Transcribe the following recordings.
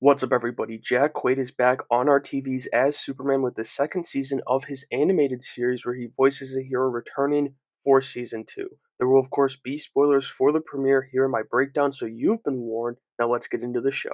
What's up, everybody? Jack Quaid is back on our TVs as Superman with the second season of his animated series where he voices a hero returning for season 2. There will, of course, be spoilers for the premiere here in my breakdown, so you've been warned. Now let's get into the show.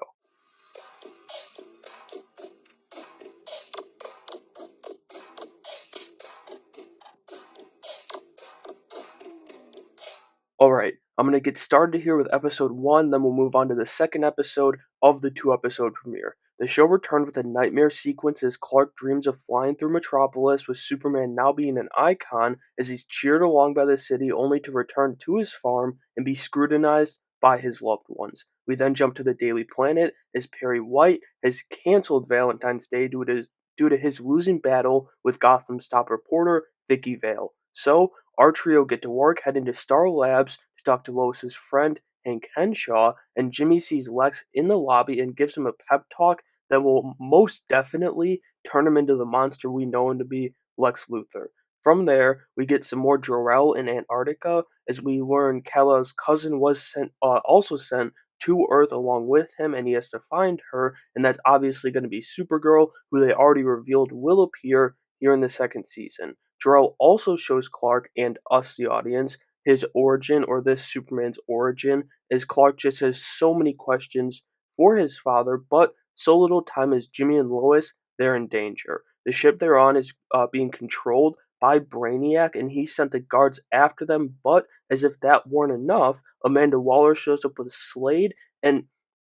Alright, I'm gonna get started here with episode 1, then we'll move on to the second episode of the 2 episode premiere. The show returned with a nightmare sequence as Clark dreams of flying through Metropolis, with Superman now being an icon as he's cheered along by the city only to return to his farm and be scrutinized by his loved ones. We then jump to the Daily Planet as Perry White has canceled Valentine's Day due to his losing battle with Gotham's top reporter, Vicky Vale. So, our trio get to work, heading to Star Labs to talk to Lois's friend, Hank Henshaw, and Jimmy sees Lex in the lobby and gives him a pep talk that will most definitely turn him into the monster we know him to be, Lex Luthor. From there, we get some more Jor-El in Antarctica as we learn Kal-El's cousin was also sent to Earth along with him, and he has to find her, and that's obviously going to be Supergirl, who they already revealed will appear here in the second season. Jor-El also shows Clark and us, the audience, his origin, or this Superman's origin, as Clark just has so many questions for his father, but so little time as Jimmy and Lois, they're in danger. The ship they're on is being controlled by Brainiac, and he sent the guards after them, but as if that weren't enough, Amanda Waller shows up with Slade, and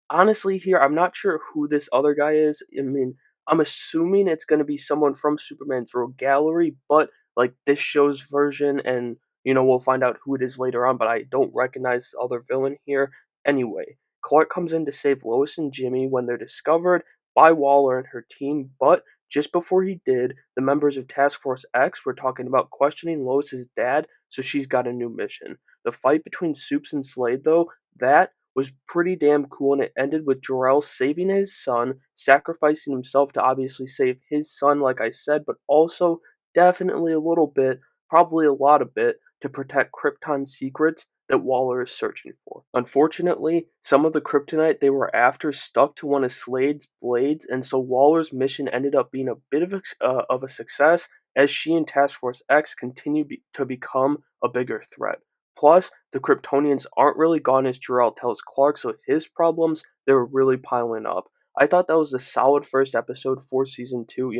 honestly here, I'm not sure who this other guy is. I mean, I'm assuming it's going to be someone from Superman's Rogue Gallery, but like this show's version, and we'll find out who it is later on, but I don't recognize the other villain here. Anyway, Clark comes in to save Lois and Jimmy when they're discovered by Waller and her team, but just before he did, the members of Task Force X were talking about questioning Lois's dad, so she's got a new mission. The fight between Supes and Slade, though, that was pretty damn cool, and it ended with Jor-El saving his son, sacrificing himself to obviously save his son, like I said, but also definitely a little bit, probably a lot of it, to protect Krypton's secrets that Waller is searching for. Unfortunately, some of the kryptonite they were after stuck to one of Slade's blades, and so Waller's mission ended up being a bit of a success as she and Task Force X continue to become a bigger threat. Plus, the Kryptonians aren't really gone as Jor-El tells Clark, so his problems, they were really piling up. I thought that was a solid first episode for season 2.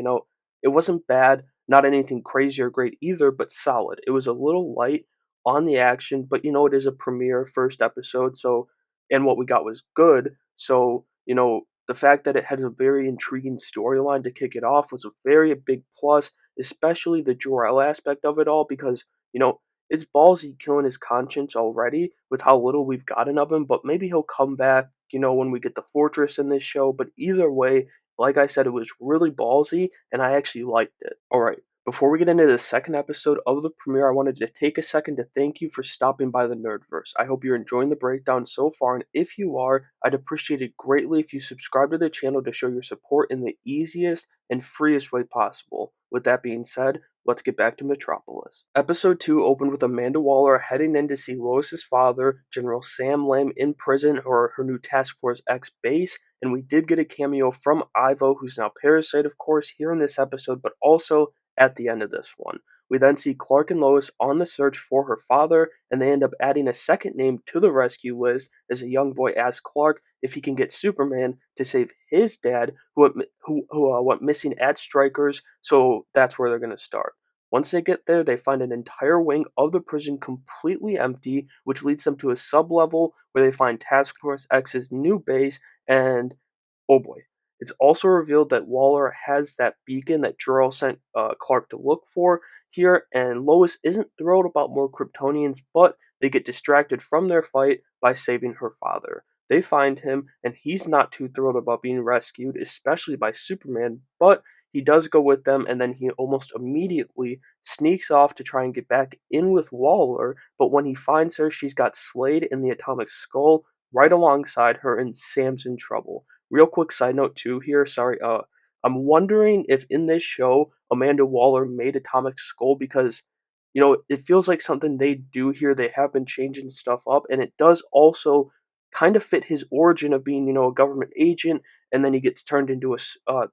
It wasn't bad, not anything crazy or great either, but solid. It was a little light on the action, but it is a premiere first episode, so and what we got was good. So, the fact that it had a very intriguing storyline to kick it off was a very big plus, especially the Jor-El aspect of it all, because, it's ballsy killing his conscience already with how little we've gotten of him, but maybe he'll come back, when we get the fortress in this show. But either way, like I said, it was really ballsy, and I actually liked it. Alright, before we get into the second episode of the premiere, I wanted to take a second to thank you for stopping by the Nerdverse. I hope you're enjoying the breakdown so far, and if you are, I'd appreciate it greatly if you subscribe to the channel to show your support in the easiest and freest way possible. With that being said, let's get back to Metropolis. Episode 2 opened with Amanda Waller heading in to see Lois's father, General Sam Lamb, in prison or her new Task Force X base, and we did get a cameo from Ivo, who's now Parasite, of course, here in this episode, but also at the end of this one. We then see Clark and Lois on the search for her father, and they end up adding a second name to the rescue list as a young boy asks Clark if he can get Superman to save his dad, who went missing at Strikers, so that's where they're going to start. Once they get there, they find an entire wing of the prison completely empty, which leads them to a sub-level where they find Task Force X's new base, and oh boy. It's also revealed that Waller has that beacon that Jor-El sent Clark to look for here, and Lois isn't thrilled about more Kryptonians, but they get distracted from their fight by saving her father. They find him, and he's not too thrilled about being rescued, especially by Superman, but he does go with them, and then he almost immediately sneaks off to try and get back in with Waller, but when he finds her, she's got Slade in the atomic skull right alongside her, and Sam's in trouble. Real quick side note too here, sorry, I'm wondering if in this show Amanda Waller made Atomic Skull because it feels like something they do here. They have been changing stuff up, and it does also kind of fit his origin of being, a government agent, and then he gets turned into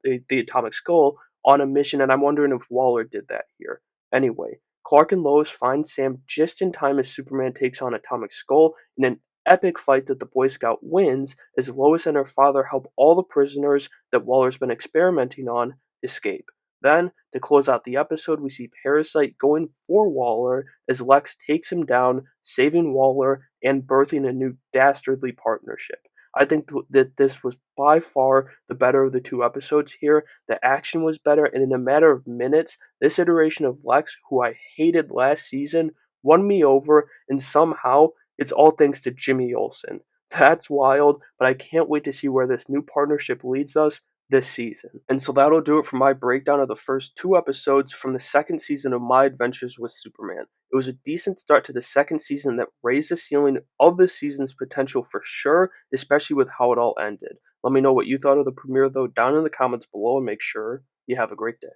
the Atomic Skull on a mission. And I'm wondering if Waller did that here. Anyway, Clark and Lois find Sam just in time as Superman takes on Atomic Skull in an epic fight that the Boy Scout wins as Lois and her father help all the prisoners that Waller's been experimenting on escape. Then, to close out the episode, we see Parasite going for Waller as Lex takes him down, saving Waller and birthing a new dastardly partnership. I think that this was by far the better of the two episodes here. The action was better, and in a matter of minutes, this iteration of Lex, who I hated last season, won me over, and somehow it's all thanks to Jimmy Olsen. That's wild, but I can't wait to see where this new partnership leads us this season. And so that'll do it for my breakdown of the first two episodes from the second season of My Adventures with Superman. It was a decent start to the second season that raised the ceiling of the season's potential for sure, especially with how it all ended. Let me know what you thought of the premiere though down in the comments below, and make sure you have a great day.